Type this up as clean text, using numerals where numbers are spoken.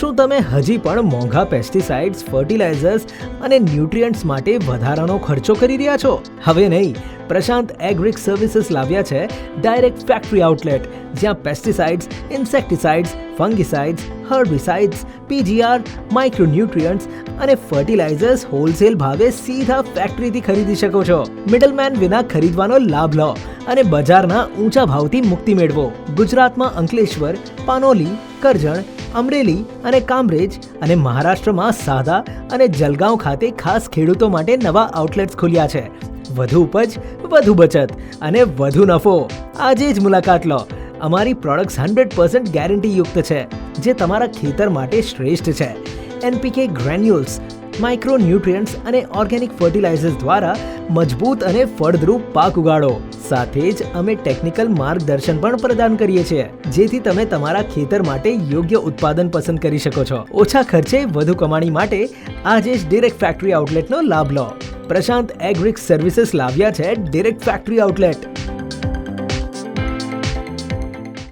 શું તમે હજી પણ મોંઘા પેસ્ટિસાઇડ્સ, ફર્ટિલાઇઝર્સ અને ન્યુટ્રિયન્ટ્સ માટે વધારાનો ખર્ચો કરી રહ્યા છો? હવે નહીં. પ્રશાંત એગ્રિક સર્વિસીસ લાવ્યા છે ડાયરેક્ટ ફેક્ટરી આઉટલેટ, જ્યાં પેસ્ટિસાઇડ્સ, ઇન્સેક્ટિસાઇડ્સ, ફંગીસાઇડ્સ, હર્બિસાઇડ્સ, પીજીઆર, માઇક્રોન્યુટ્રિયન્ટ્સ અને ફર્ટિલાઇઝર્સ હોલસેલ ભાવે સીધા ફેક્ટરીથી ખરીદી શકો છો. મિડલમેન વિના ખરીદવાનો લાભ લો અને બજારના ઊંચા ભાવથી મુક્તિ મેળવો. ગુજરાતમાં અંકલેશ્વર, પાનોલી, કરજણ, અમરેલી અને કામરેજ અને મહારાષ્ટ્રમાં સાદા અને જલગાંવ ખાતે ખાસ ખેડૂતો માટે નવા આઉટલેટ્સ ખુલ્યા છે. વધુ ઉપજ, વધુ બચત અને વધુ નફો. આજે જ મુલાકાત લો. અમારી પ્રોડક્ટ્સ 100% ગેરંટી યુક્ત છે, જે તમારા ખેતર માટે શ્રેષ્ઠ છે. એનપીકે ગ્રેન્યુલ્સ, માઇક્રોન્યુટ્રિયન્ટ્સ અને ઓર્ગેનિક ફર્ટિલાઇઝર્સ દ્વારા મજબૂત અને ફળદ્રુપ પાક ઉગાડો. સાથે જ અમે ટેકનિકલ માર્ગદર્શન પણ પ્રદાન કરીએ છીએ, જેથી તમે તમારા ખેતર માટે યોગ્ય ઉત્પાદન પસંદ કરી શકો છો. ઓછા ખર્ચે વધુ કમાણી માટે આજે જ ડિરેક્ટ ફેક્ટરી આઉટલેટનો લાભ લો. પ્રશાંત એગ્રિક સર્વિસીસ લાવ્યા છે ડિરેક્ટ ફેક્ટરી આઉટલેટ.